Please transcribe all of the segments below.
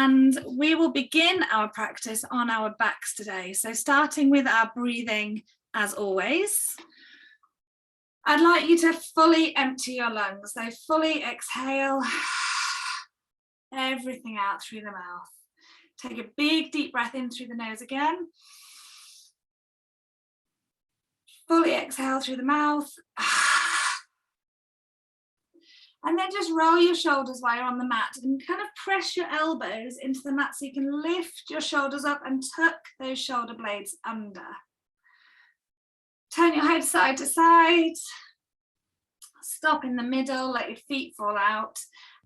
And we will begin our practice on our backs today. So starting with our breathing as always. I'd like you to fully empty your lungs. So fully exhale everything out through the mouth. Take a big deep breath in through the nose again. Fully exhale through the mouth. And then just roll your shoulders while you're on the mat and kind of press your elbows into the mat so you can lift your shoulders up and tuck those shoulder blades under. Turn your head side to side. Stop in the middle, let your feet fall out.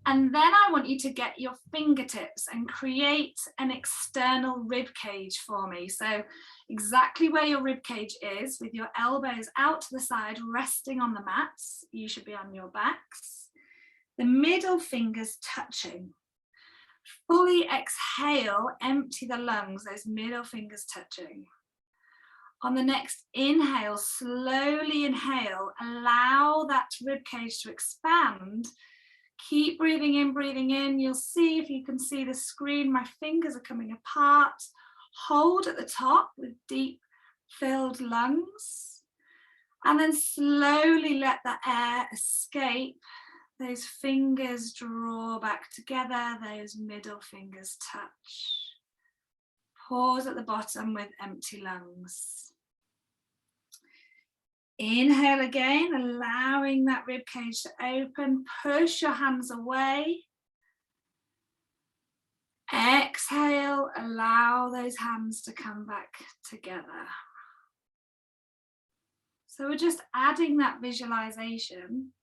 And then I want you to get your fingertips and create an external rib cage for me. So exactly where your rib cage is, with your elbows out to the side, resting on the mats. You should be on your backs. The middle fingers touching. Fully exhale, empty the lungs, those middle fingers touching. On the next inhale, slowly inhale, allow that rib cage to expand. Keep breathing in, breathing in. You'll see, if you can see the screen, my fingers are coming apart. Hold at the top with deep filled lungs. And then slowly let the air escape. Those fingers draw back together, those middle fingers touch. Pause at the bottom with empty lungs. Inhale again, allowing that rib cage to open. Push your hands away. Exhale, allow those hands to come back together. So we're just adding that visualization.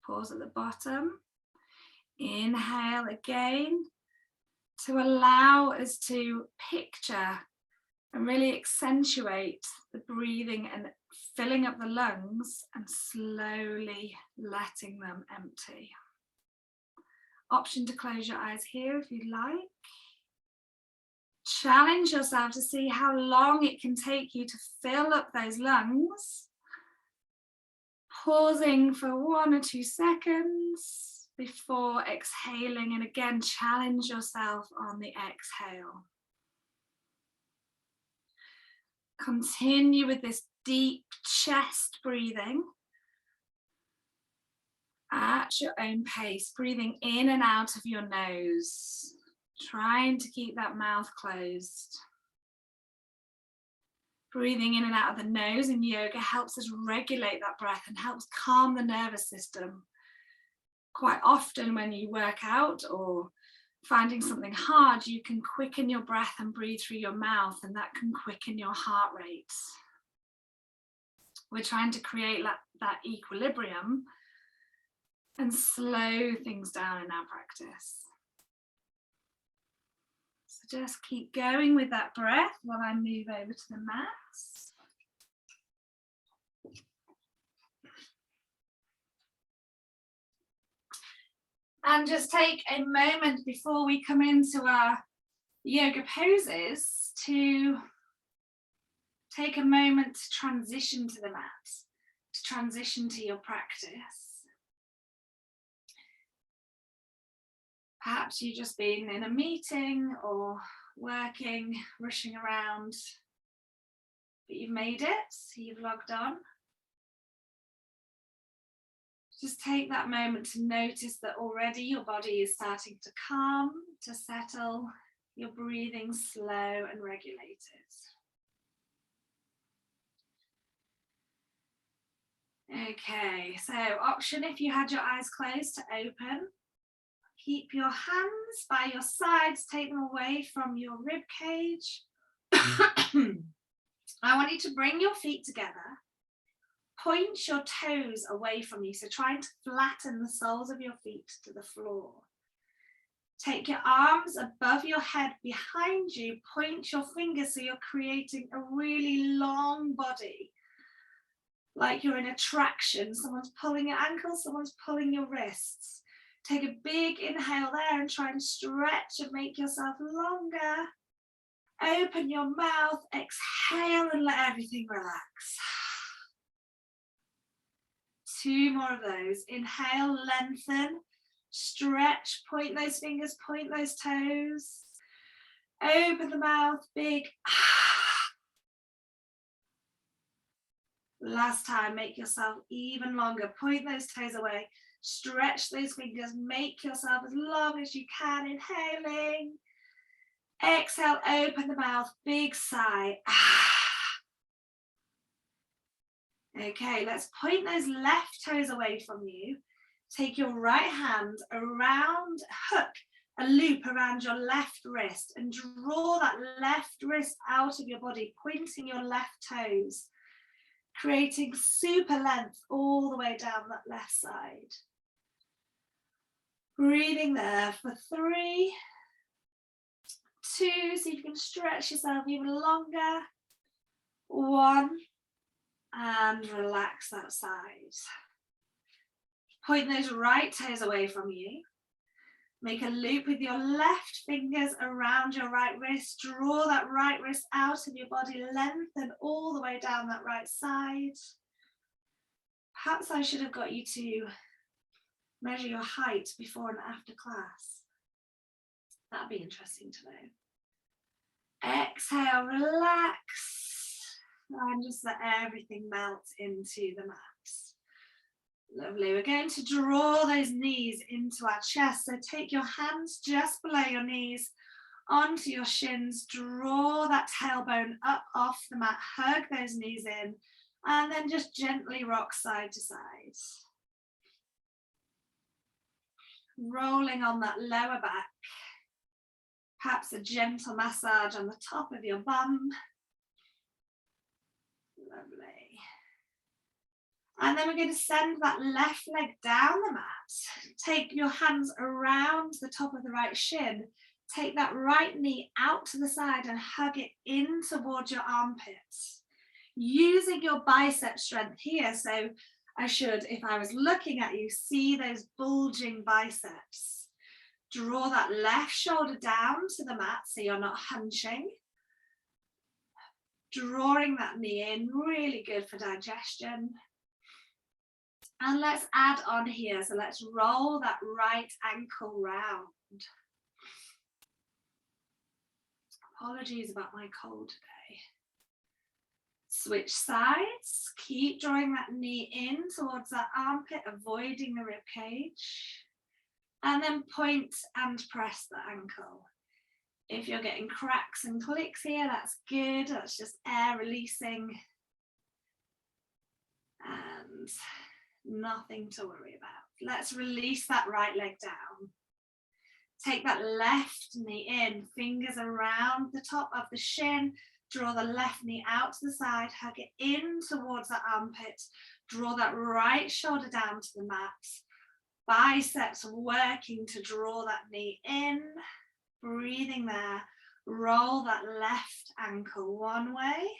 Pause at the bottom. Inhale again to allow us to picture and really accentuate the breathing and filling up the lungs and slowly letting them empty. Option to close your eyes here if you'd like. Challenge yourself to see how long it can take you to fill up those lungs. Pausing for 1 or 2 seconds before exhaling, and again challenge yourself on the exhale. Continue with this deep chest breathing at your own pace, breathing in and out of your nose, trying to keep that mouth closed. Breathing in and out of the nose in yoga helps us regulate that breath and helps calm the nervous system. Quite often when you work out or finding something hard, you can quicken your breath and breathe through your mouth, and that can quicken your heart rate. We're trying to create that equilibrium and slow things down in our practice. So just keep going with that breath while I move over to the mats. And just take a moment before we come into our yoga poses to take a moment to transition to the mat, to transition to your practice. Perhaps you've just been in a meeting or working, rushing around, but you've made it, you've logged on. Just take that moment to notice that already your body is starting to calm, to settle, your breathing slow and regulated. Okay, so option if you had your eyes closed to open. Keep your hands by your sides, take them away from your rib cage. I want you to bring your feet together. Point your toes away from you, so trying to flatten the soles of your feet to the floor. Take your arms above your head behind you, point your fingers so you're creating a really long body. Like you're in a traction, someone's pulling your ankles, someone's pulling your wrists. Take a big inhale there and try and stretch and make yourself longer. Open your mouth, exhale and let everything relax. 2 more of those. Inhale, lengthen, stretch, point those fingers, point those toes. Open the mouth, big. Last time, make yourself even longer. Point those toes away. Stretch those fingers. Make yourself as long as you can. Inhaling. Exhale, open the mouth, big sigh. Okay, let's point those left toes away from you. Take your right hand around, hook a loop around your left wrist and draw that left wrist out of your body, pointing your left toes, creating super length all the way down that left side. Breathing there for 3, 2, see if you can stretch yourself even longer. 1, and relax that side. Point those right toes away from you. Make a loop with your left fingers around your right wrist. Draw that right wrist out of your body. Lengthen all the way down that right side. Perhaps I should have got you to measure your height before and after class. That'd be interesting to know. Exhale, relax. And just let everything melt into the mat. Lovely. We're going to draw those knees into our chest. So take your hands just below your knees onto your shins. Draw that tailbone up off the mat. Hug those knees in. And then just gently rock side to side. Rolling on that lower back. Perhaps a gentle massage on the top of your bum. Lovely. And then we're going to send that left leg down the mat. Take your hands around the top of the right shin. Take that right knee out to the side and hug it in towards your armpits. Using your bicep strength here. So I should, if I was looking at you, see those bulging biceps. Draw that left shoulder down to the mat so you're not hunching. Drawing that knee in, really good for digestion. And let's add on here. So let's roll that right ankle round. Apologies about my cold today. Switch sides. Keep drawing that knee in towards that armpit, avoiding the rib cage. And then point and press the ankle. If you're getting cracks and clicks here, that's good. That's just air releasing. And nothing to worry about. Let's release that right leg down. Take that left knee in, fingers around the top of the shin. Draw the left knee out to the side, hug it in towards the armpit. Draw that right shoulder down to the mat. Biceps working to draw that knee in. Breathing there. Roll that left ankle one way.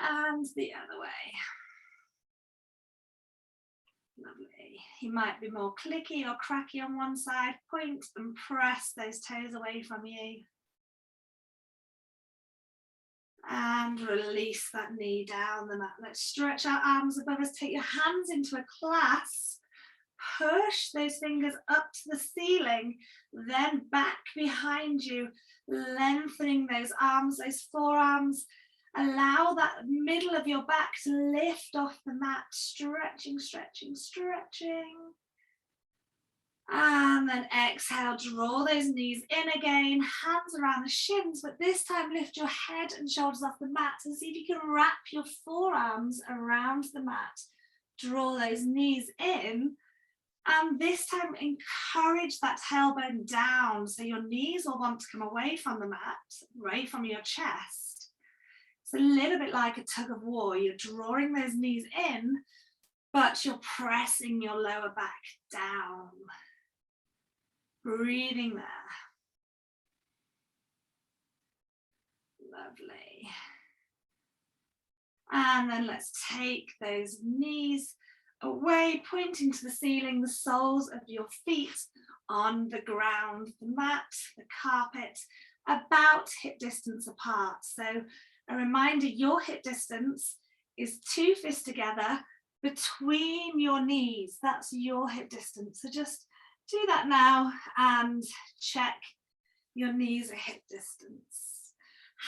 And the other way. Lovely. You might be more clicky or cracky on one side. Point and press those toes away from you. And release that knee down the mat. Let's stretch our arms above us. Take your hands into a clasp. Push those fingers up to the ceiling. Then back behind you. Lengthening those arms, those forearms. Allow that middle of your back to lift off the mat. Stretching, stretching, stretching. And then exhale, draw those knees in again, hands around the shins, but this time lift your head and shoulders off the mat and see if you can wrap your forearms around the mat. Draw those knees in, and this time encourage that tailbone down so your knees will want to come away from the mat, away from your chest. It's a little bit like a tug of war. You're drawing those knees in, but you're pressing your lower back down. Breathing there. Lovely. And then let's take those knees away, pointing to the ceiling, the soles of your feet on the ground, the mat, the carpet, about hip distance apart. So a reminder, your hip distance is 2 fists together between your knees. That's your hip distance. So just Do that now and check your knees at hip distance.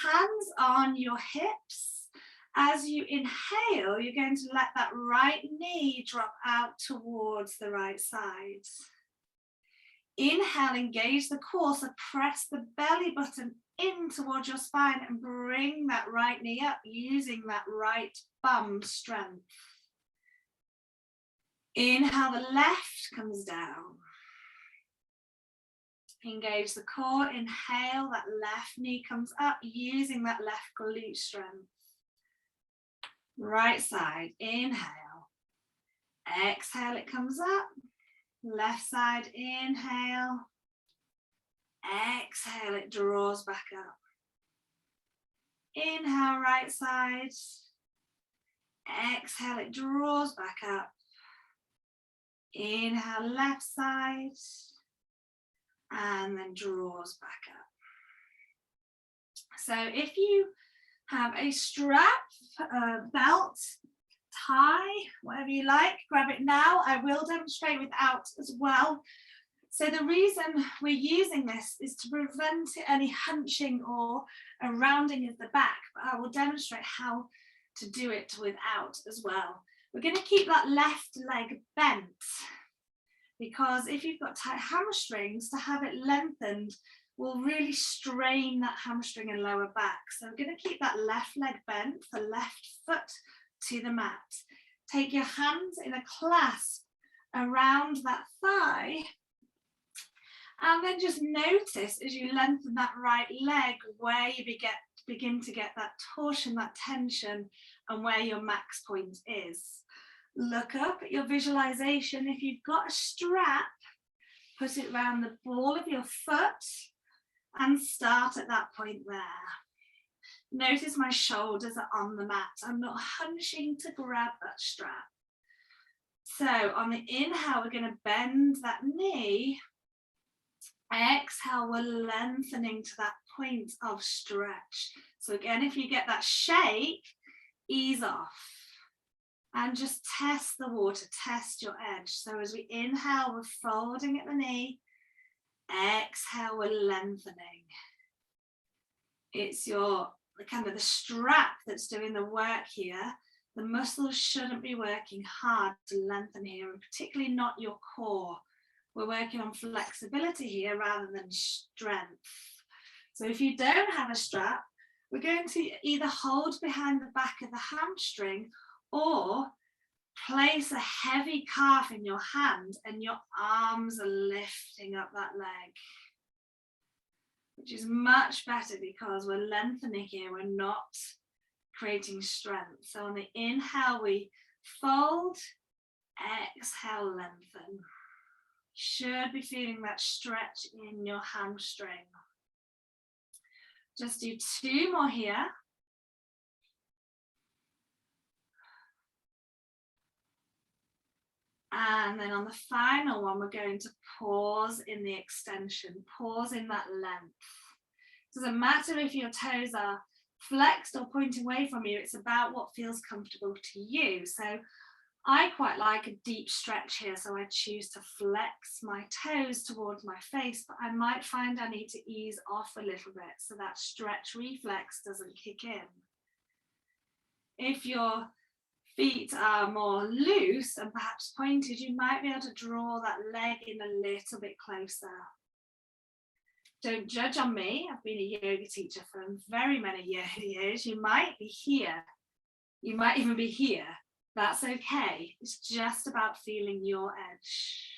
Hands on your hips. As you inhale, you're going to let that right knee drop out towards the right side. Inhale, engage the core, so press the belly button in towards your spine and bring that right knee up using that right bum strength. Inhale, the left comes down. Engage the core, inhale, that left knee comes up using that left glute strength. Right side, inhale. Exhale, it comes up. Left side, inhale. Exhale, it draws back up. Inhale, right side. Exhale, it draws back up. Inhale, left side. And then draws back up. So if you have a strap, belt, tie, whatever you like, grab it now. I will demonstrate without as well. So the reason we're using this is to prevent any hunching or a rounding of the back, but I will demonstrate how to do it without as well. We're going to keep that left leg bent, because if you've got tight hamstrings, to have it lengthened will really strain that hamstring and lower back. So we're going to keep that left leg bent, the left foot to the mat. Take your hands in a clasp around that thigh, and then just notice as you lengthen that right leg where you begin to get that torsion, that tension, and where your max point is. Look up at your visualization. If you've got a strap, put it around the ball of your foot and start at that point there. Notice my shoulders are on the mat. I'm not hunching to grab that strap. So on the inhale, we're going to bend that knee. Exhale, we're lengthening to that point of stretch. So again, if you get that shake, ease off. And just test the water, test your edge. So as we inhale, we're folding at the knee. Exhale, we're lengthening. It's your kind of the strap that's doing the work here. The muscles shouldn't be working hard to lengthen here, and particularly not your core. We're working on flexibility here rather than strength. So if you don't have a strap, we're going to either hold behind the back of the hamstring or place a heavy calf in your hand and your arms are lifting up that leg, which is much better because we're lengthening here, we're not creating strength. So on the inhale, we fold, exhale, lengthen. Should be feeling that stretch in your hamstring. Just do 2 more here. And then on the final one, we're going to pause in the extension, pause in that length. It doesn't matter if your toes are flexed or pointing away from you, it's about what feels comfortable to you. So I quite like a deep stretch here, so I choose to flex my toes towards my face, but I might find I need to ease off a little bit so that stretch reflex doesn't kick in. If your feet are more loose and perhaps pointed, you might be able to draw that leg in a little bit closer. Don't judge on me. I've been a yoga teacher for very many years. You might be here. You might even be here. That's okay. It's just about feeling your edge.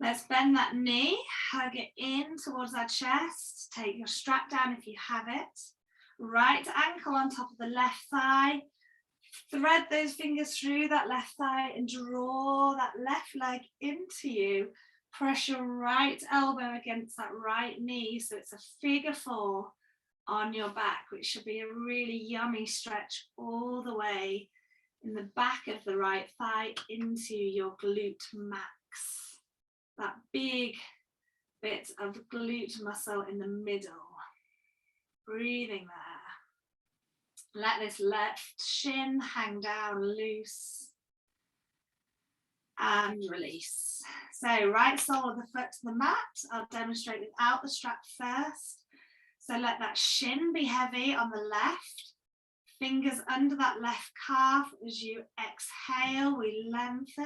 Let's bend that knee, hug it in towards our chest. Take your strap down if you have it. Right ankle on top of the left thigh. Thread those fingers through that left thigh and draw that left leg into you. Press your right elbow against that right knee so it's a figure 4 on your back, which should be a really yummy stretch all the way in the back of the right thigh into your glute max. That big bit of glute muscle in the middle. Breathing there. Let this left shin hang down loose and release. So right sole of the foot to the mat. I'll demonstrate without the strap first. So let that shin be heavy on the left. Fingers under that left calf. As you exhale, we lengthen.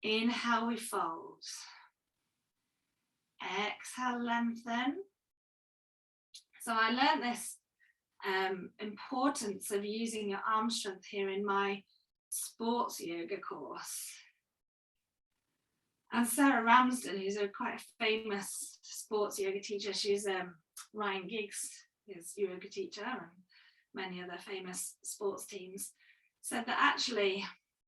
Inhale, we fold. Exhale, lengthen. So I learned this importance of using your arm strength here in my sports yoga course. And Sarah Ramsden, who's quite a famous sports yoga teacher, she's Ryan Giggs, his yoga teacher, and many other famous sports teams, said that actually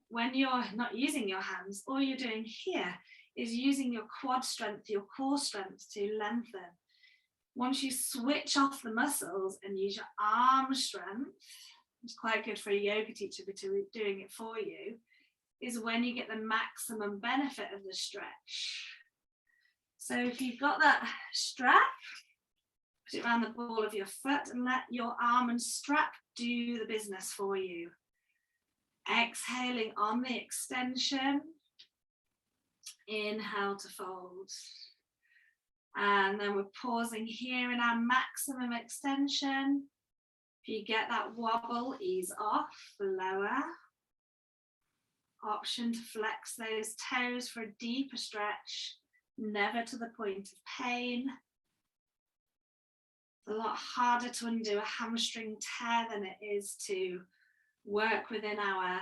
when you're not using your hands, all you're doing here is using your quad strength, your core strength to lengthen. Once you switch off the muscles and use your arm strength, it's quite good for a yoga teacher doing it for you, is when you get the maximum benefit of the stretch. So if you've got that strap, put it around the ball of your foot and let your arm and strap do the business for you. Exhaling on the extension. Inhale to fold. And then we're pausing here in our maximum extension. If you get that wobble, ease off, lower. Option to flex those toes for a deeper stretch, never to the point of pain. It's a lot harder to undo a hamstring tear than it is to work within our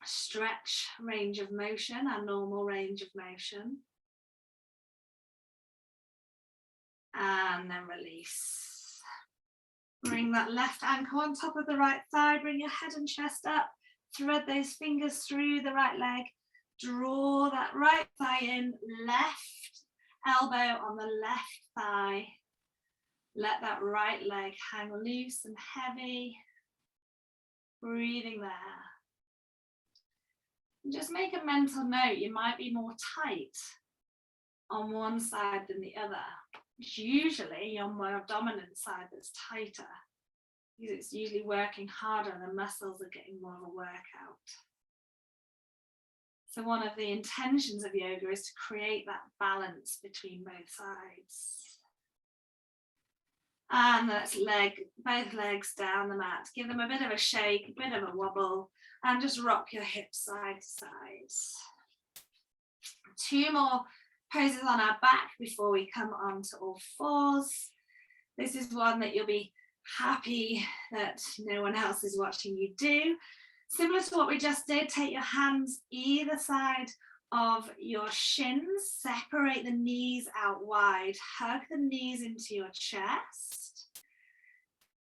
stretch range of motion, our normal range of motion. And then release. Bring that left ankle on top of the right thigh, bring your head and chest up. Thread those fingers through the right leg. Draw that right thigh in, left elbow on the left thigh. Let that right leg hang loose and heavy. Breathing there. And just make a mental note, you might be more tight on one side than the other. It's usually your more dominant side that's tighter, because it's usually working harder and the muscles are getting more of a workout. So one of the intentions of yoga is to create that balance between both sides. And let's both legs down the mat. Give them a bit of a shake, a bit of a wobble, and just rock your hips side to side. 2 more poses on our back before we come on to all fours. This is one that you'll be happy that no one else is watching you do. Similar to what we just did, take your hands either side of your shins, separate the knees out wide, hug the knees into your chest,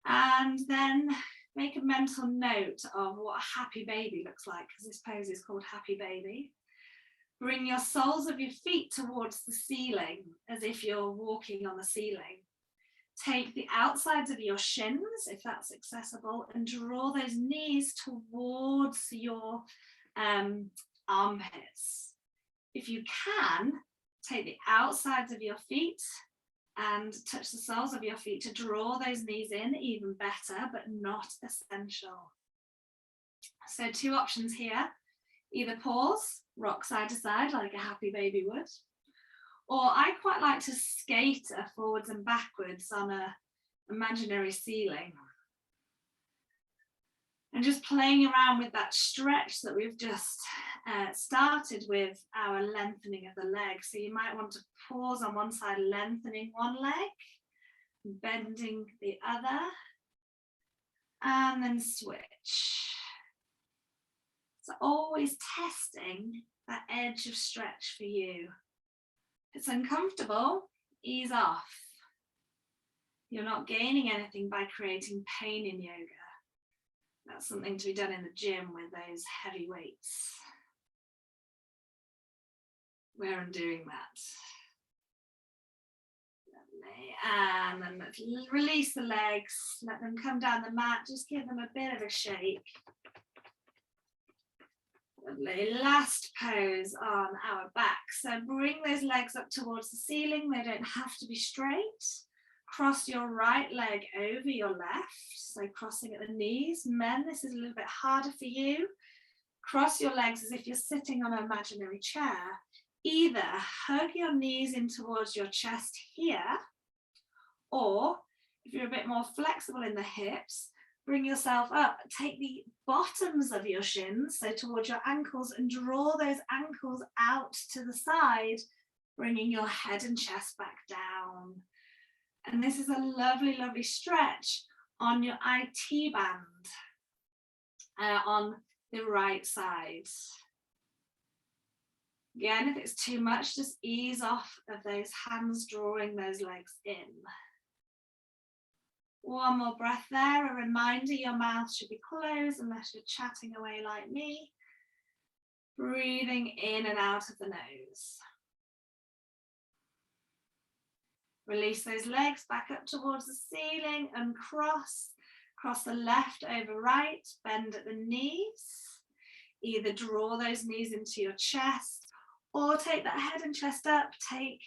and then make a mental note of what a happy baby looks like, because this pose is called happy baby. Bring your soles of your feet towards the ceiling as if you're walking on the ceiling. Take the outsides of your shins, if that's accessible, and draw those knees towards your armpits. If you can, take the outsides of your feet and touch the soles of your feet to draw those knees in, even better, but not essential. So 2 options here. Either pause, rock side to side like a happy baby would, or I quite like to skate forwards and backwards on an imaginary ceiling. And just playing around with that stretch that we've just started with our lengthening of the leg. So you might want to pause on one side, lengthening one leg, bending the other, and then switch. So always testing that edge of stretch for you. If it's uncomfortable, ease off. You're not gaining anything by creating pain in yoga. That's something to be done in the gym with those heavy weights. Where I'm doing that. Lovely. And then let's release the legs, let them come down the mat, just give them a bit of a shake. Lovely. Last pose on our back. So bring those legs up towards the ceiling. They don't have to be straight. Cross your right leg over your left. So crossing at the knees. Men, this is a little bit harder for you. Cross your legs as if you're sitting on an imaginary chair. Either hug your knees in towards your chest here, or if you're a bit more flexible in the hips, bring yourself up. Take the bottoms of your shins, so towards your ankles, and draw those ankles out to the side, bringing your head and chest back down. And this is a lovely, lovely stretch on your IT band on the right side. Again, if it's too much, just ease off of those hands, drawing those legs in. One more breath there. A reminder, your mouth should be closed unless you're chatting away like me. Breathing in and out of the nose. Release those legs back up towards the ceiling and cross the left over right, bend at the knees. Either draw those knees into your chest or take that head and chest up, take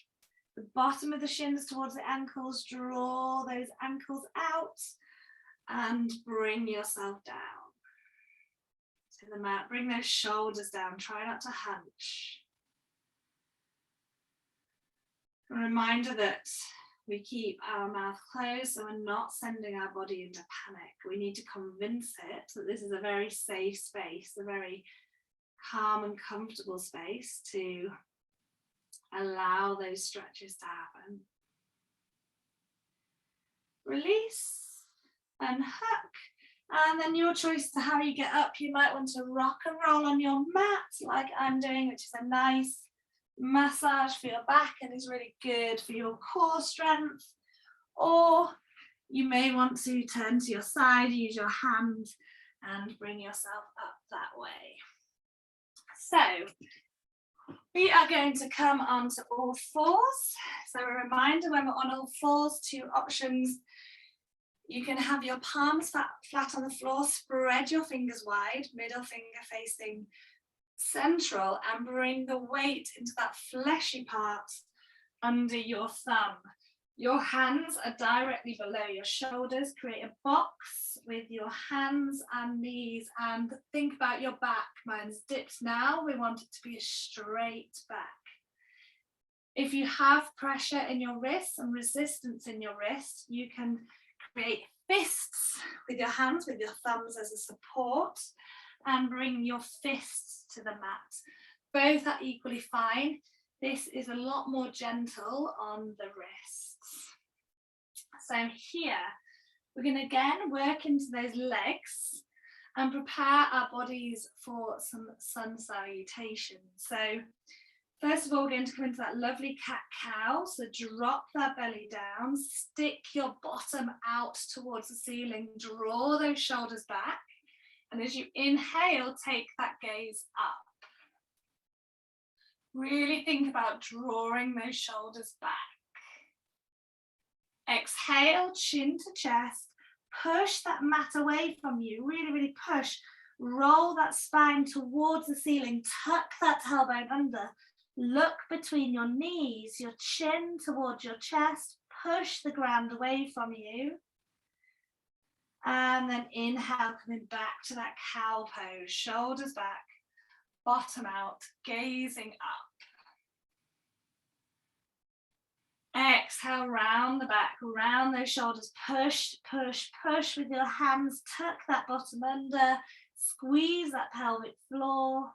the bottom of the shins towards the ankles, draw those ankles out and bring yourself down to the mat. Bring those shoulders down, try not to hunch. A reminder that we keep our mouth closed, so we're not sending our body into panic. We need to convince it that this is a very safe space, a very calm and comfortable space to allow those stretches to happen. Release and hook. And then your choice to how you get up. You might want to rock and roll on your mat like I'm doing, which is a nice massage for your back and is really good for your core strength. Or you may want to turn to your side, use your hand and bring yourself up that way. So we are going to come onto all fours. So a reminder, when we're on all fours, two options. You can have your palms flat on the floor, spread your fingers wide, middle finger facing central, and bring the weight into that fleshy part under your thumb. Your hands are directly below your shoulders. Create a box with your hands and knees, and think about your back. Mine's dipped now. We want it to be a straight back. If you have pressure in your wrists and resistance in your wrist, you can create fists with your hands, with your thumbs as a support, and bring your fists to the mat. Both are equally fine. This is a lot more gentle on the wrists. So here, we're going to again work into those legs and prepare our bodies for some sun salutation. So first of all, we're going to come into that lovely cat-cow. So drop that belly down, stick your bottom out towards the ceiling, draw those shoulders back. And as you inhale, take that gaze up. Really think about drawing those shoulders back. Exhale, chin to chest, push that mat away from you, really, really push. Roll that spine towards the ceiling, tuck that tailbone under, look between your knees, your chin towards your chest, push the ground away from you. And then inhale, coming back to that cow pose, shoulders back, bottom out, gazing up. Exhale, round the back, round those shoulders, push, push, push with your hands, tuck that bottom under, squeeze that pelvic floor.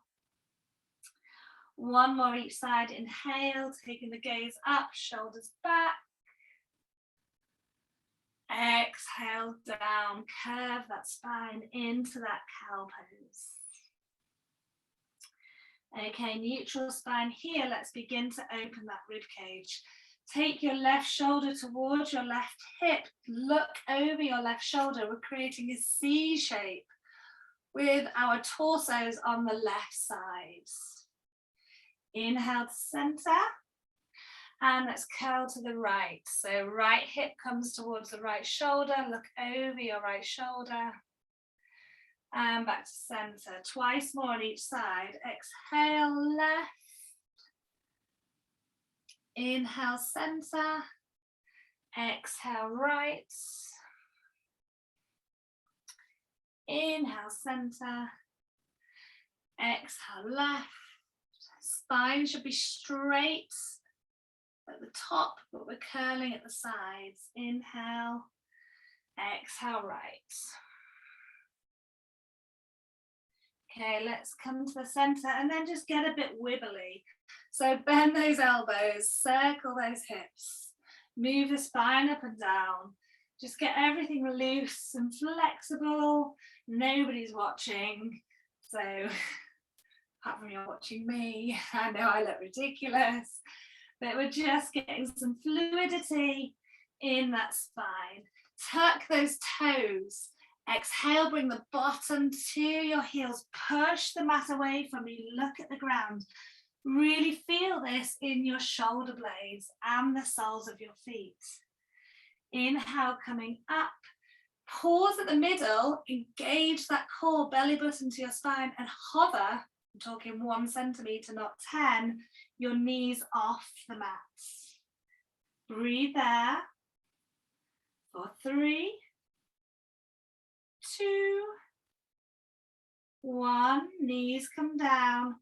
One more each side, inhale, taking the gaze up, shoulders back. Exhale, down, curve that spine into that cow pose. Okay, neutral spine here. Let's begin to open that rib cage. Take your left shoulder towards your left hip. Look over your left shoulder. We're creating a C shape with our torsos on the left side. Inhale to center. And let's curl to the right. So right hip comes towards the right shoulder. Look over your right shoulder. And back to center. Twice more on each side. Exhale, left. Inhale, center. Exhale, right. Inhale, center. Exhale, left. Spine should be straight at the top, but we're curling at the sides. Inhale, exhale, right. Okay, let's come to the center and then just get a bit wibbly. So bend those elbows, circle those hips, move the spine up and down. Just get everything loose and flexible. Nobody's watching. So apart from you're watching me, I know I look ridiculous, but we're just getting some fluidity in that spine. Tuck those toes. Exhale, bring the bottom to your heels. Push the mat away from you. Look at the ground. Really feel this in your shoulder blades and the soles of your feet. Inhale, coming up. Pause at the middle. Engage that core, belly button to your spine, and hover. I'm talking 1 centimeter, not 10. Your knees off the mat. Breathe there. For 3, 2, 1. Knees come down.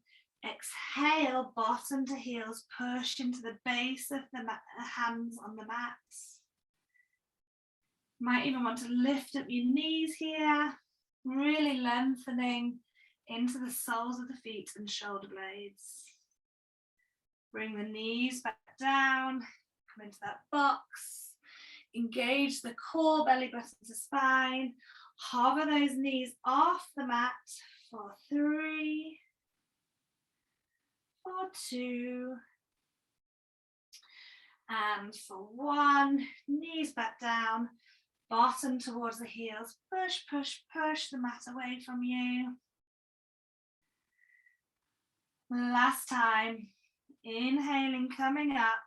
Exhale, bottom to heels. Push into the base of the hands on the mat. Might even want to lift up your knees here. Really lengthening into the soles of the feet and shoulder blades. Bring the knees back down. Come into that box. Engage the core, belly button to spine. Hover those knees off the mat for 3, for 2, and for 1. Knees back down, bottom towards the heels. Push, push, push the mat away from you. Last time. Inhaling, coming up.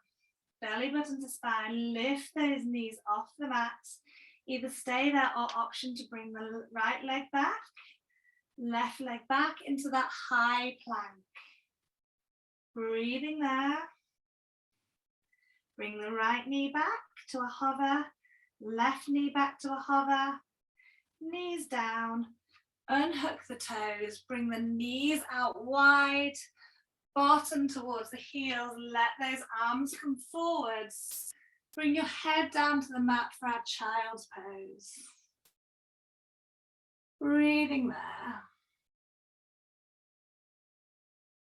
Belly button to spine, lift those knees off the mat. Either stay there or option to bring the right leg back, left leg back into that high plank. Breathing there. Bring the right knee back to a hover, left knee back to a hover, knees down, unhook the toes, bring the knees out wide, bottom towards the heels, let those arms come forwards. Bring your head down to the mat for our child's pose. Breathing there.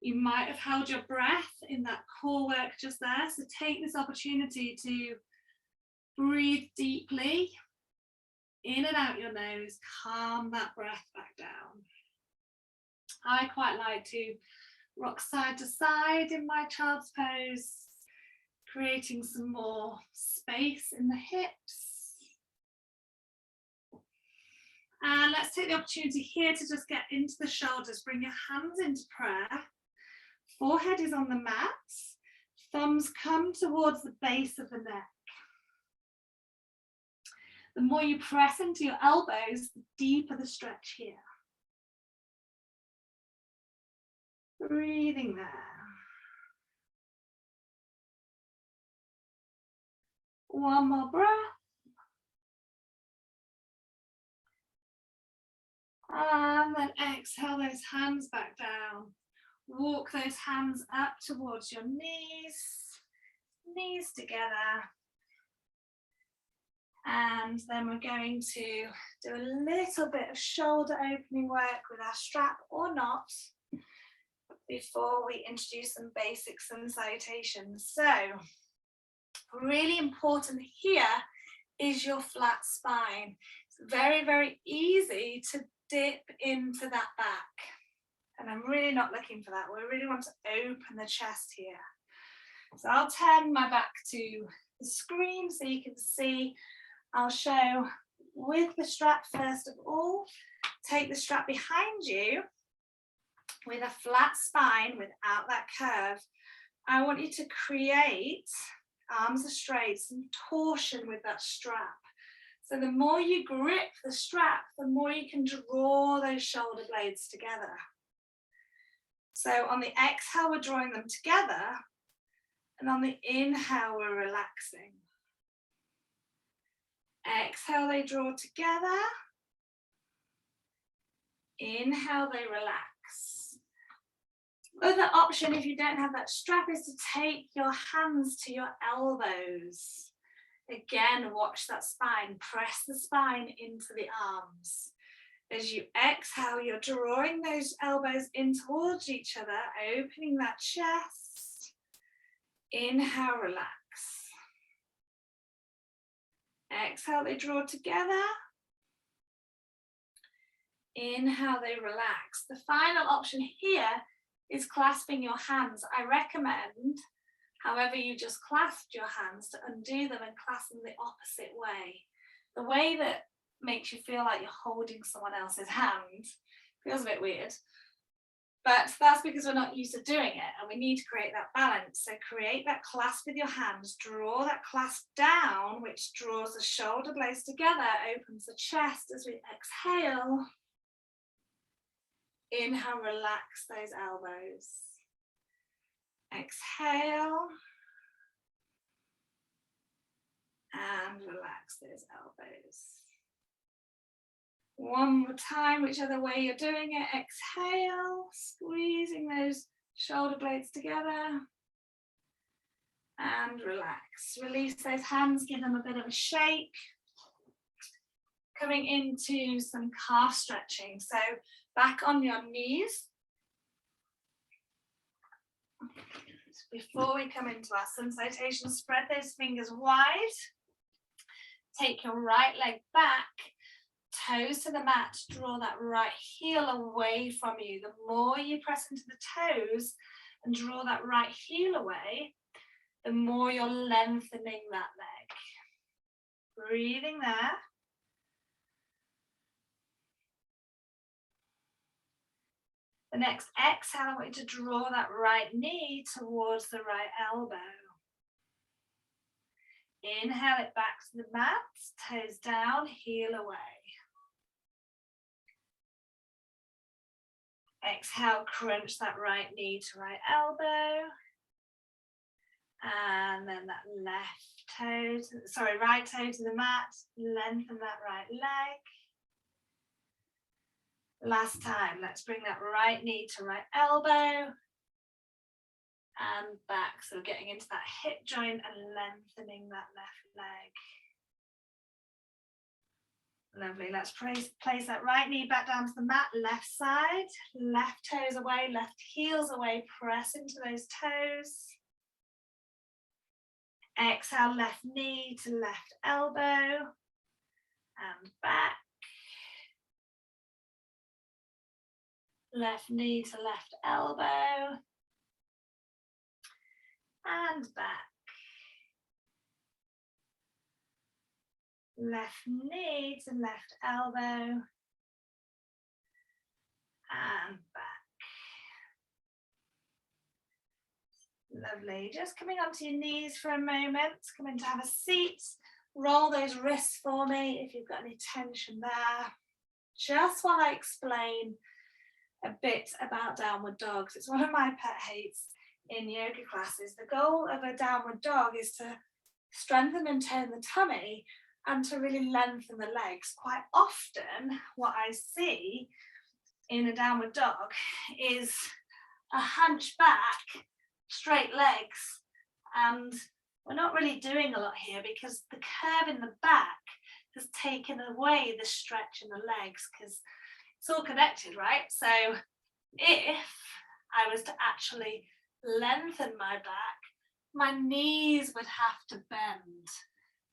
You might have held your breath in that core work just there, so take this opportunity to breathe deeply, in and out your nose, calm that breath back down. I quite like to rock side to side in my child's pose, creating some more space in the hips. And let's take the opportunity here to just get into the shoulders. Bring your hands into prayer. Forehead is on the mat. Thumbs come towards the base of the neck. The more you press into your elbows, the deeper the stretch here. Breathing there. One more breath. And then exhale those hands back down. Walk those hands up towards your knees, knees together. And then we're going to do a little bit of shoulder opening work with our strap or not before we introduce some basics and salutations. So, really important here is your flat spine. It's very, very easy to dip into that back. And I'm really not looking for that. We really want to open the chest here. So I'll turn my back to the screen so you can see. I'll show with the strap first of all. Take the strap behind you with a flat spine without that curve. I want you to create, arms are straight, some torsion with that strap. So the more you grip the strap, the more you can draw those shoulder blades together. So on the exhale, we're drawing them together, and on the inhale, we're relaxing. Exhale, they draw together. Inhale, they relax. Other option, if you don't have that strap, is to take your hands to your elbows. Again, watch that spine. Press the spine into the arms. As you exhale, you're drawing those elbows in towards each other, opening that chest. Inhale, relax. Exhale, they draw together. Inhale, they relax. The final option here is clasping your hands. I recommend, however you just clasped your hands, to undo them and clasp them the opposite way. The way that makes you feel like you're holding someone else's hand feels a bit weird, but that's because we're not used to doing it, and we need to create that balance. So create that clasp with your hands, draw that clasp down, which draws the shoulder blades together, opens the chest as we exhale. Inhale, relax those elbows. Exhale. And relax those elbows. One more time, whichever way you're doing it. Exhale, squeezing those shoulder blades together. And relax. Release those hands, give them a bit of a shake. Coming into some calf stretching. So back on your knees. Before we come into our sun salutation, spread those fingers wide. Take your right leg back, toes to the mat, draw that right heel away from you. The more you press into the toes and draw that right heel away, the more you're lengthening that leg. Breathing there. The next exhale, I want you to draw that right knee towards the right elbow. Inhale it back to the mat, toes down, heel away. Exhale, crunch that right knee to right elbow. And then that right toe to the mat, lengthen that right leg. Last time, let's bring that right knee to right elbow. And back, so we're getting into that hip joint and lengthening that left leg. Lovely, let's place that right knee back down to the mat, left side, left toes away, left heels away, press into those toes. Exhale, left knee to left elbow, and back. Left knee to left elbow, and back. Left knee to left elbow, and back. Lovely. Just coming onto your knees for a moment. Come in to have a seat. Roll those wrists for me if you've got any tension there. Just while I explain a bit about downward dogs. It's one of my pet hates in yoga classes. The goal of a downward dog is to strengthen and tone the tummy and to really lengthen the legs. Quite often what I see in a downward dog is a hunchback, straight legs, and we're not really doing a lot here because the curve in the back has taken away the stretch in the legs, because it's all connected, right? So if I was to actually lengthen my back, my knees would have to bend.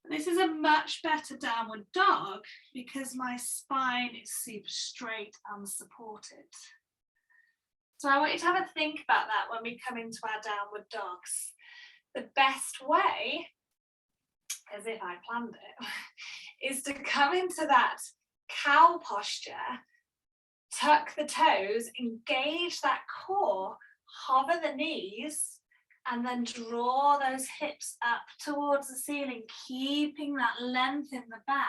This is a much better downward dog because my spine is super straight and supported. So I want you to have a think about that when we come into our downward dogs. The best way, as if I planned it, is to come into that cow posture, tuck the toes, engage that core, hover the knees, and then draw those hips up towards the ceiling, keeping that length in the back.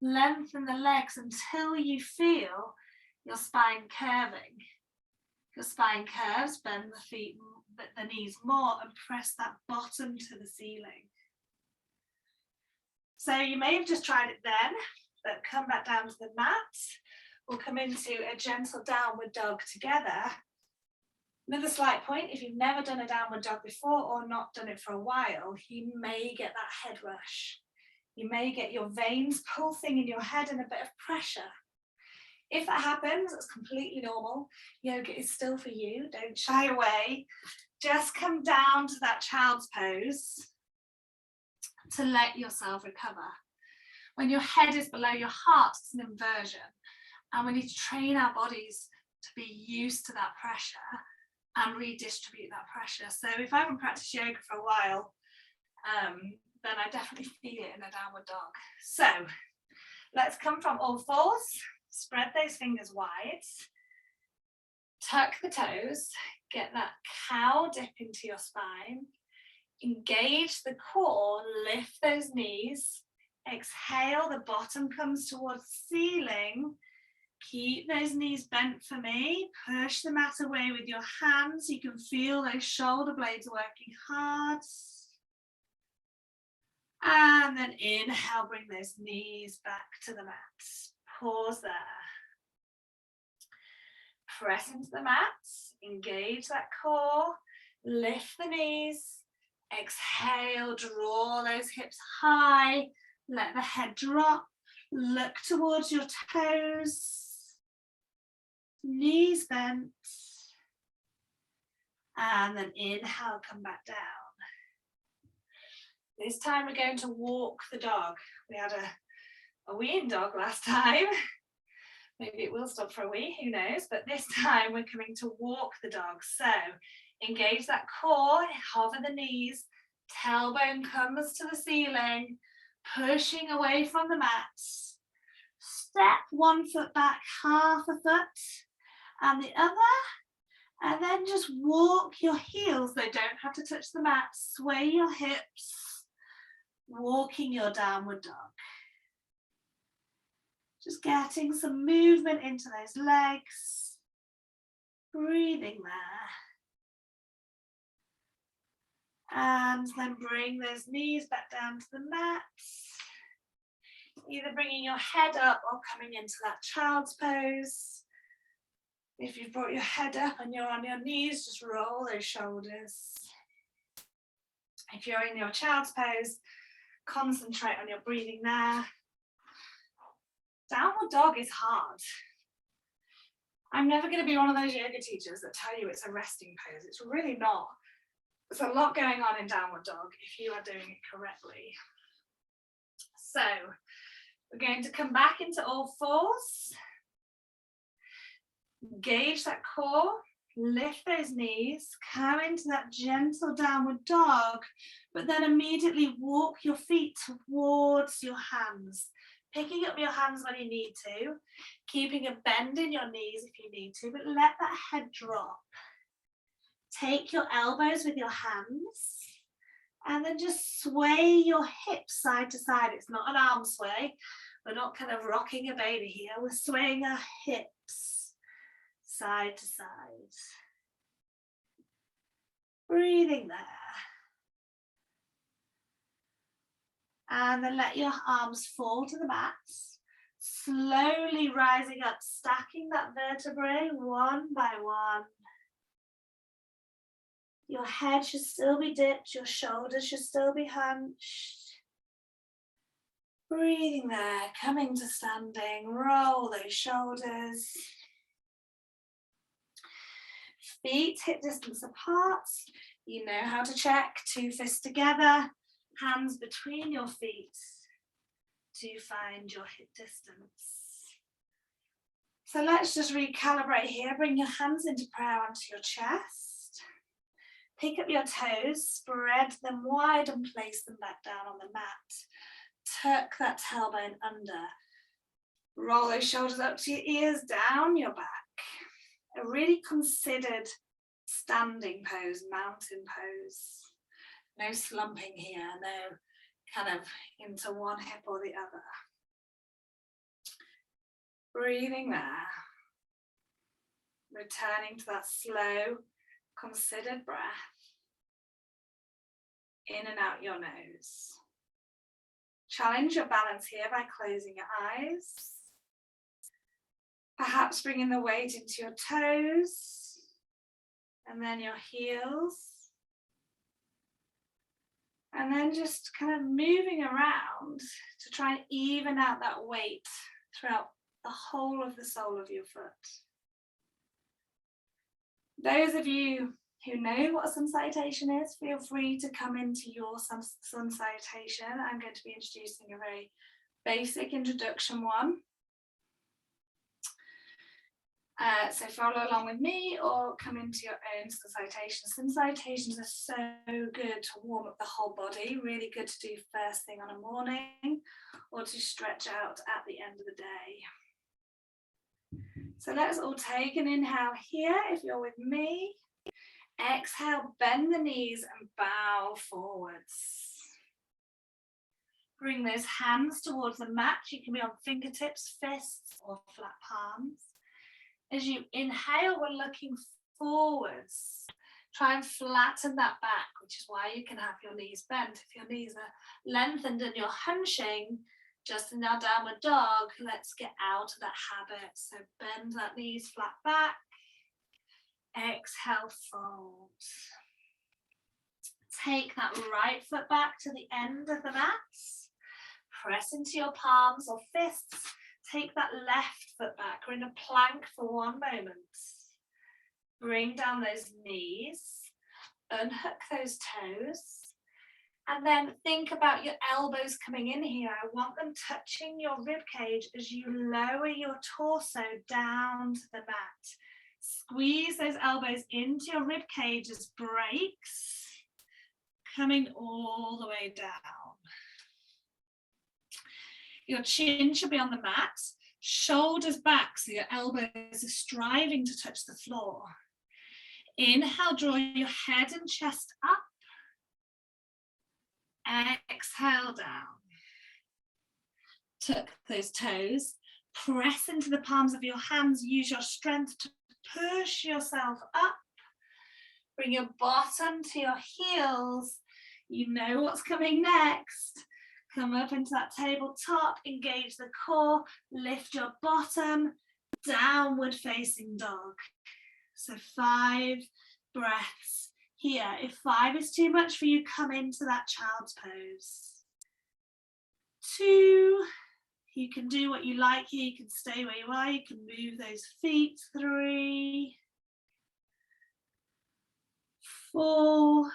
Lengthen the legs until you feel your spine curving. Your spine curves, bend the knees more, and press that bottom to the ceiling. So you may have just tried it then, but come back down to the mat. We'll come into a gentle downward dog together. Another slight point, if you've never done a downward dog before or not done it for a while, you may get that head rush. You may get your veins pulsing in your head and a bit of pressure. If that happens, it's completely normal. Yoga is still for you. Don't shy away. Just come down to that child's pose to let yourself recover. When your head is below your heart, it's an inversion. And we need to train our bodies to be used to that pressure and redistribute that pressure. So if I haven't practiced yoga for a while, then I definitely feel it in a downward dog. So let's come from all fours, spread those fingers wide, tuck the toes, get that cow dip into your spine, engage the core, lift those knees, exhale, the bottom comes towards the ceiling. Keep those knees bent for me. Push the mat away with your hands. You can feel those shoulder blades working hard. And then inhale, bring those knees back to the mat. Pause there. Press into the mat. Engage that core. Lift the knees. Exhale, draw those hips high. Let the head drop. Look towards your toes. Knees bent, and then inhale, come back down. This time we're going to walk the dog. We had a weeing dog last time. Maybe it will stop for a wee, who knows, but this time we're coming to walk the dog. So engage that core, hover the knees, tailbone comes to the ceiling, pushing away from the mat. Step one foot back, half a foot, and the other, and then just walk your heels. They don't have to touch the mat. Sway your hips, walking your downward dog. Just getting some movement into those legs, breathing there. And then bring those knees back down to the mat. Either bringing your head up or coming into that child's pose. If you've brought your head up and you're on your knees, just roll those shoulders. If you're in your child's pose, concentrate on your breathing there. Downward dog is hard. I'm never going to be one of those yoga teachers that tell you it's a resting pose. It's really not. There's a lot going on in downward dog if you are doing it correctly. So we're going to come back into all fours. Engage that core, lift those knees, come into that gentle downward dog, but then immediately walk your feet towards your hands, picking up your hands when you need to, keeping a bend in your knees if you need to, but let that head drop. Take your elbows with your hands and then just sway your hips side to side. It's not an arm sway. We're not kind of rocking a baby here. We're swaying our hips side to side. Breathing there. And then let your arms fall to the mat. Slowly rising up, stacking that vertebrae one by one. Your head should still be dipped, your shoulders should still be hunched. Breathing there, coming to standing, roll those shoulders. Feet hip distance apart. You know how to check, 2 fists together, hands between your feet to find your hip distance. So let's just recalibrate here. Bring your hands into prayer onto your chest. Pick up your toes, spread them wide and place them back down on the mat. Tuck that tailbone under. Roll those shoulders up to your ears, down your back. A really considered standing pose, mountain pose. No slumping here, no kind of into one hip or the other. Breathing there. Returning to that slow, considered breath. In and out your nose. Challenge your balance here by closing your eyes. Perhaps bringing the weight into your toes and then your heels. And then just kind of moving around to try and even out that weight throughout the whole of the sole of your foot. Those of you who know what a sun salutation is, feel free to come into your sun salutation. I'm going to be introducing a very basic introduction one. So follow along with me or come into your own sun salutations. Sun salutations are so good to warm up the whole body, really good to do first thing on a morning or to stretch out at the end of the day. So let's all take an inhale here if you're with me. Exhale, bend the knees and bow forwards. Bring those hands towards the mat. You can be on fingertips, fists, or flat palms. As you inhale, we're looking forwards. Try and flatten that back, which is why you can have your knees bent. If your knees are lengthened and you're hunching, just in our downward dog, let's get out of that habit. So bend that knees flat back. Exhale, fold. Take that right foot back to the end of the mat. Press into your palms or fists. Take that left foot back. We're in a plank for one moment. Bring down those knees. Unhook those toes. And then think about your elbows coming in here. I want them touching your rib cage as you lower your torso down to the mat. Squeeze those elbows into your rib cage as brakes, coming all the way down. Your chin should be on the mat, shoulders back so your elbows are striving to touch the floor. Inhale, draw your head and chest up. Exhale down. Tuck those toes. Press into the palms of your hands. Use your strength to push yourself up. Bring your bottom to your heels. You know what's coming next. Come up into that tabletop. Engage the core. Lift your bottom. Downward facing dog. So 5 breaths here. If 5 is too much for you, come into that child's pose. 2, you can do what you like here. You can stay where you are. You can move those feet. 3, 4,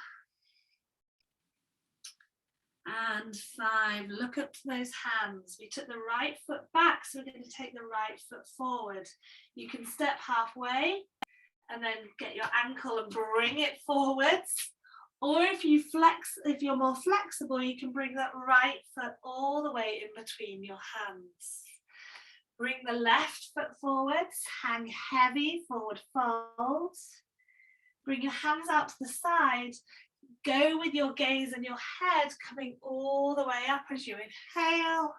and 5. Look up to those hands. We took the right foot back, so we're going to take the right foot forward. You can step halfway and then get your ankle and bring it forwards. Or if you're more flexible, you can bring that right foot all the way in between your hands. Bring the left foot forwards, hang heavy, forward fold. Bring your hands out to the side. Go with your gaze and your head coming all the way up as you inhale.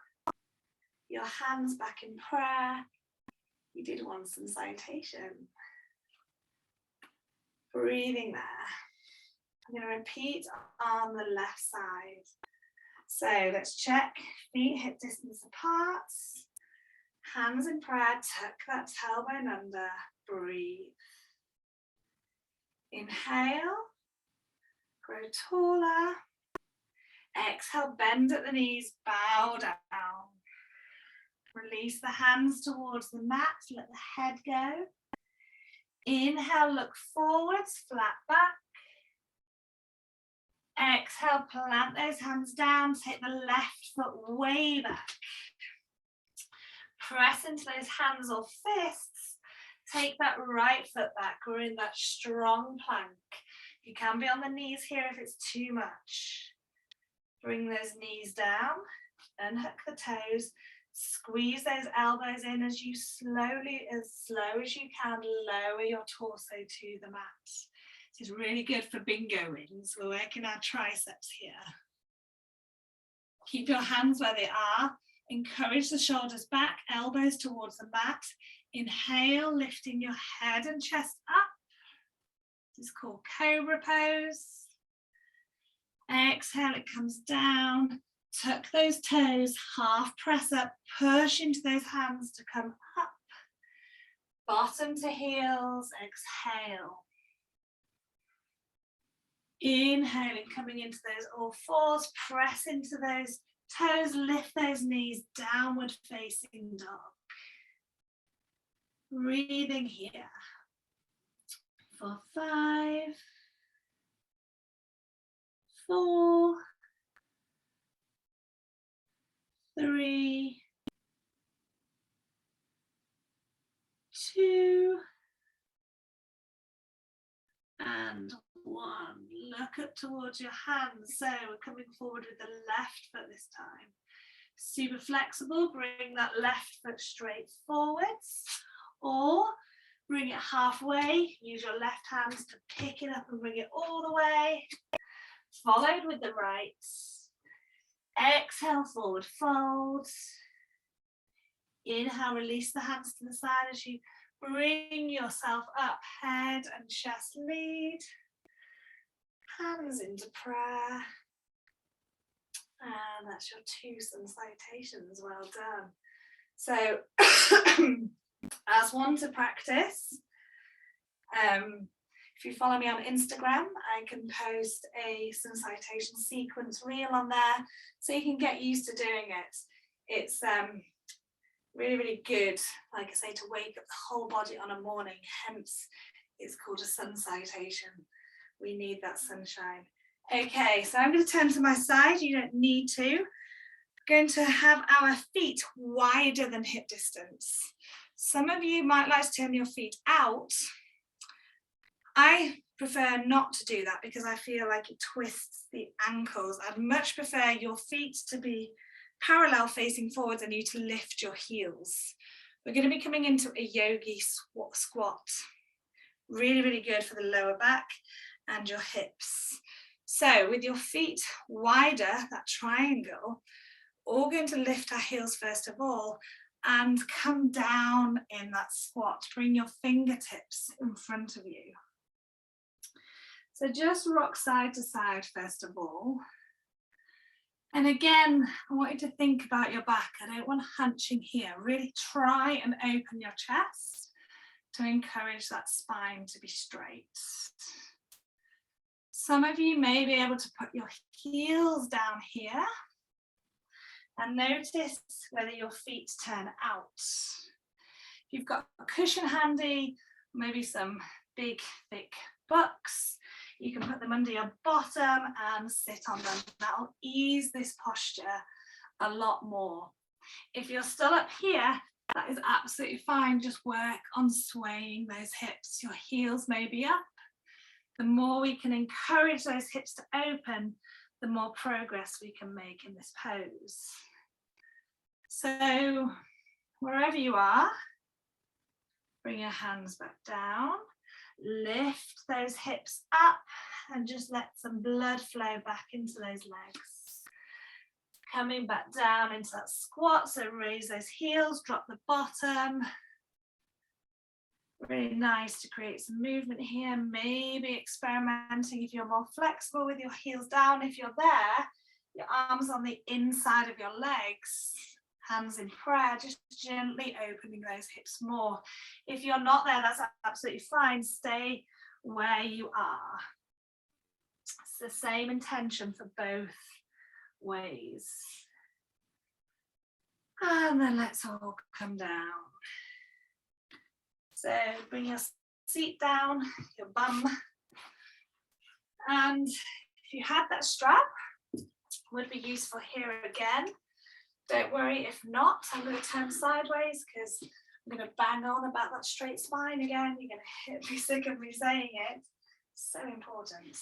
Your hands back in prayer. You did one sun salutation. Breathing there. I'm going to repeat on the left side. So let's check. Feet hip distance apart. Hands in prayer. Tuck that tailbone under. Breathe. Inhale. Grow taller. Exhale, bend at the knees, bow down. Release the hands towards the mat, let the head go. Inhale, look forwards, flat back. Exhale, plant those hands down, take the left foot way back. Press into those hands or fists. Take that right foot back. We're in that strong plank. You can be on the knees here if it's too much. Bring those knees down, unhook the toes, squeeze those elbows in as you slowly, as slow as you can, lower your torso to the mat. This is really good for bingo wings. We're working our triceps here. Keep your hands where they are. Encourage the shoulders back, elbows towards the mat. Inhale, lifting your head and chest up. This is called cobra pose. Exhale, it comes down. Tuck those toes, half press up, push into those hands to come up. Bottom to heels, exhale. Inhaling, coming into those all fours, press into those toes, lift those knees, downward facing dog. Breathing here for 5, 4, 3, 2, and 1. Look up towards your hands. So we're coming forward with the left foot this time. Super flexible, bring that left foot straight forwards, or bring it halfway, use your left hands to pick it up and bring it all the way, followed with the right. Exhale, forward fold. Inhale, release the hands to the side as you bring yourself up, head and chest lead. Hands into prayer. And that's your 2 sun salutations, well done. So, as one to practice, if you follow me on Instagram, I can post a sun salutation sequence reel on there, so you can get used to doing it. It's really, really good, like I say, to wake up the whole body on a morning, hence it's called a sun salutation. We need that sunshine. Okay, so I'm going to turn to my side. You don't need to. We're going to have our feet wider than hip distance. Some of you might like to turn your feet out. I prefer not to do that because I feel like it twists the ankles. I'd much prefer your feet to be parallel facing forwards and you to lift your heels. We're going to be coming into a yogi squat. Really, really good for the lower back and your hips. So with your feet wider, that triangle, we're going to lift our heels first of all and come down in that squat. Bring your fingertips in front of you. So just rock side to side first of all. And again, I want you to think about your back. I don't want hunching here. Really try and open your chest to encourage that spine to be straight. Some of you may be able to put your heels down here and notice whether your feet turn out. If you've got a cushion handy, maybe some big, thick books, you can put them under your bottom and sit on them. That'll ease this posture a lot more. If you're still up here, that is absolutely fine. Just work on swaying those hips. Your heels may be up. The more we can encourage those hips to open, the more progress we can make in this pose. So wherever you are, bring your hands back down, lift those hips up and just let some blood flow back into those legs. Coming back down into that squat, so raise those heels, drop the bottom. Really nice to create some movement here, maybe experimenting if you're more flexible with your heels down. If you're there, your arms on the inside of your legs, hands in prayer, just gently opening those hips more. If you're not there, that's absolutely fine. Stay where you are. It's the same intention for both ways. And then let's all come down. So bring your seat down, your bum. And if you had that strap, would be useful here again. Don't worry if not, I'm going to turn sideways because I'm going to bang on about that straight spine again. You're going to be sick of me saying it. So important.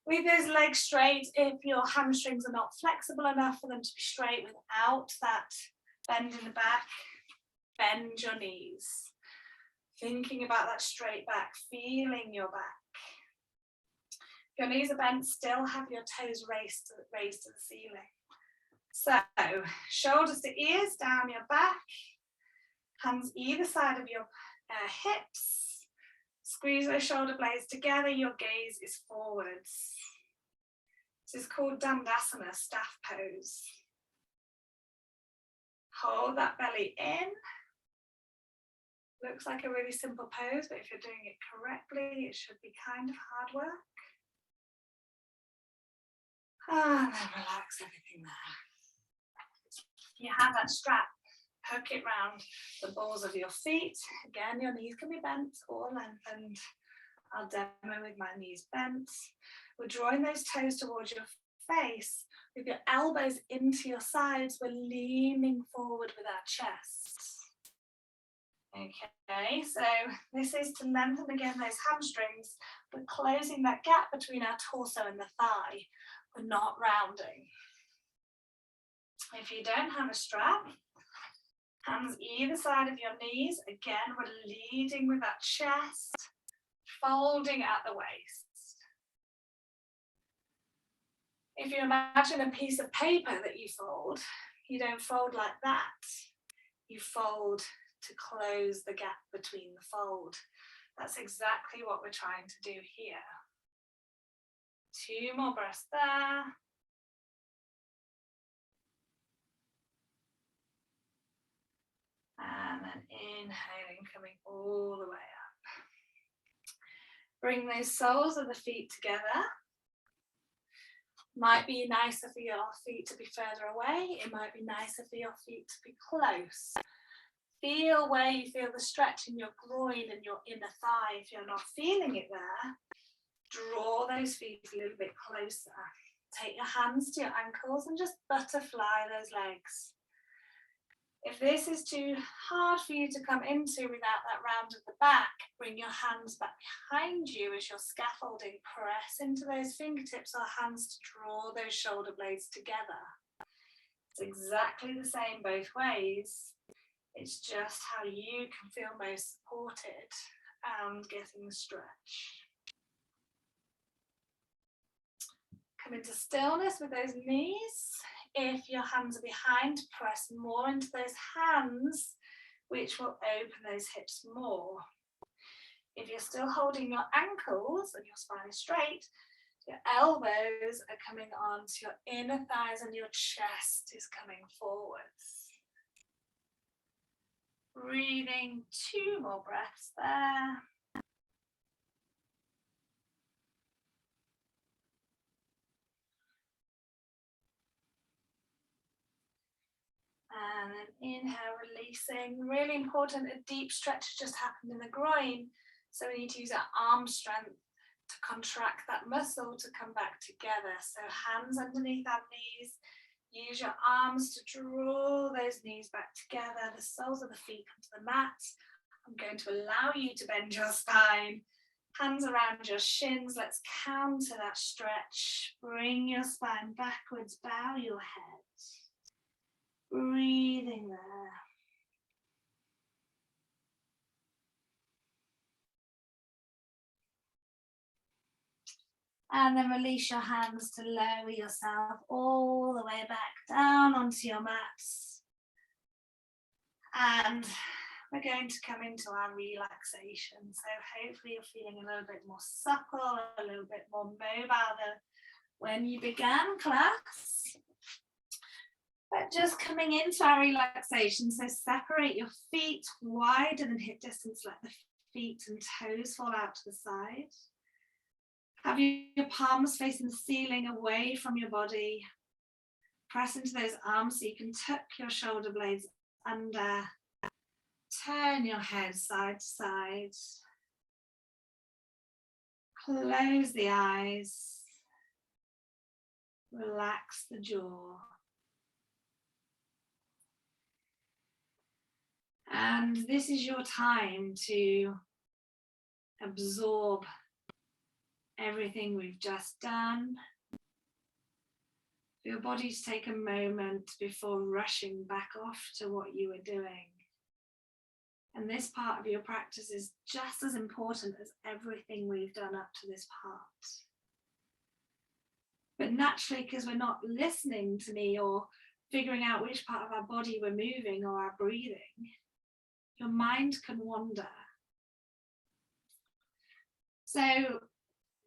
With those legs straight, if your hamstrings are not flexible enough for them to be straight without that bend in the back, bend your knees. Thinking about that straight back, feeling your back. If your knees are bent, still have your toes raised to the ceiling. So, shoulders to ears, down your back, hands either side of your hips. Squeeze those shoulder blades together, your gaze is forwards. This is called Dandasana, staff pose. Hold that belly in. Looks like a really simple pose, but if you're doing it correctly, it should be kind of hard work. And then relax everything there. You have that strap, hook it round the balls of your feet. Again, your knees can be bent or lengthened. I'll demo with my knees bent. We're drawing those toes towards your face. With your elbows into your sides, we're leaning forward with our chest. Okay, so this is to lengthen again those hamstrings. We're closing that gap between our torso and the thigh. We're not rounding. If you don't have a strap, hands either side of your knees. Again, we're leading with that chest, folding at the waist. If you imagine a piece of paper that you fold, you don't fold like that. You fold to close the gap between the fold. That's exactly what we're trying to do here. 2 more breaths there. And then inhaling, coming all the way up. Bring those soles of the feet together. Might be nicer for your feet to be further away. It might be nicer for your feet to be close. Feel where you feel the stretch in your groin and your inner thigh. If you're not feeling it there, draw those feet a little bit closer. Take your hands to your ankles and just butterfly those legs. If this is too hard for you to come into without that round at the back, bring your hands back behind you as you're scaffolding. Press into those fingertips or hands to draw those shoulder blades together. It's exactly the same both ways. It's just how you can feel most supported and getting the stretch. Come into stillness with those knees. If your hands are behind, press more into those hands, which will open those hips more. If you're still holding your ankles and your spine is straight, your elbows are coming onto your inner thighs and your chest is coming forwards. Breathing 2 more breaths there. And then inhale, releasing. Really important, a deep stretch just happened in the groin. So we need to use our arm strength to contract that muscle to come back together. So hands underneath our knees. Use your arms to draw those knees back together. The soles of the feet come to the mat. I'm going to allow you to bend your spine. Hands around your shins. Let's counter that stretch. Bring your spine backwards, bow your head. Breathing there. And then release your hands to lower yourself all the way back down onto your mats. And we're going to come into our relaxation. So hopefully you're feeling a little bit more supple, a little bit more mobile than when you began class. But just coming into our relaxation, so separate your feet wider than hip distance, let the feet and toes fall out to the side. Have your palms facing the ceiling away from your body. Press into those arms so you can tuck your shoulder blades under. Turn your head side to side. Close the eyes. Relax the jaw. And this is your time to absorb everything we've just done. For your body to take a moment before rushing back off to what you were doing. And this part of your practice is just as important as everything we've done up to this part. But naturally, because we're not listening to me or figuring out which part of our body we're moving or our breathing, your mind can wander. So I'm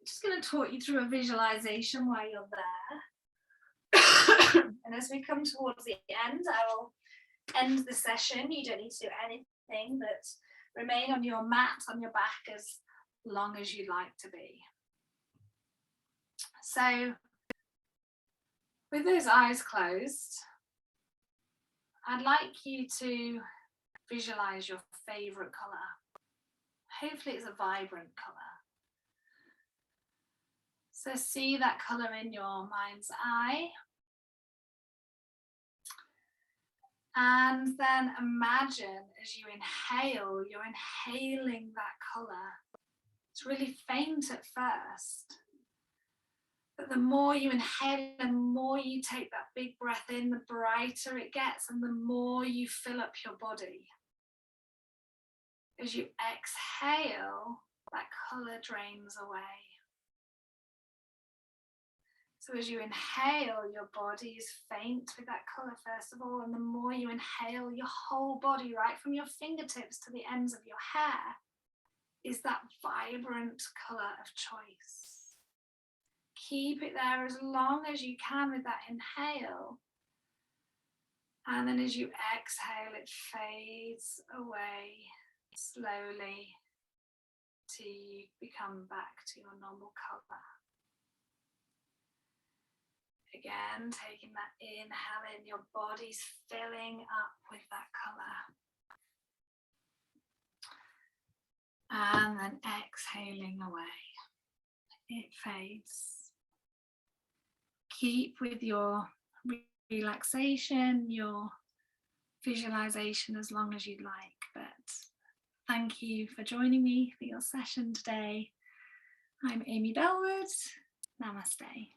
just going to talk you through a visualization while you're there. And as we come towards the end, I will end the session. You don't need to do anything but remain on your mat, on your back as long as you like to be. So With those eyes closed, I'd like you to visualize your favorite color. Hopefully it's a vibrant color. So see that color in your mind's eye. And then imagine as you inhale, you're inhaling that color. It's really faint at first. But the more you inhale and the more you take that big breath in, the brighter it gets and the more you fill up your body. As you exhale, that colour drains away. So as you inhale, your body is faint with that colour first of all, and the more you inhale, your whole body, right from your fingertips to the ends of your hair, is that vibrant colour of choice. Keep it there as long as you can with that inhale. And then as you exhale, it fades away slowly till you become back to your normal colour. Again, taking that inhale in, your body's filling up with that colour. And then exhaling away. It fades. Keep with your relaxation, your visualization as long as you'd like, but thank you for joining me for your session today. I'm Amy Bellwood. Namaste.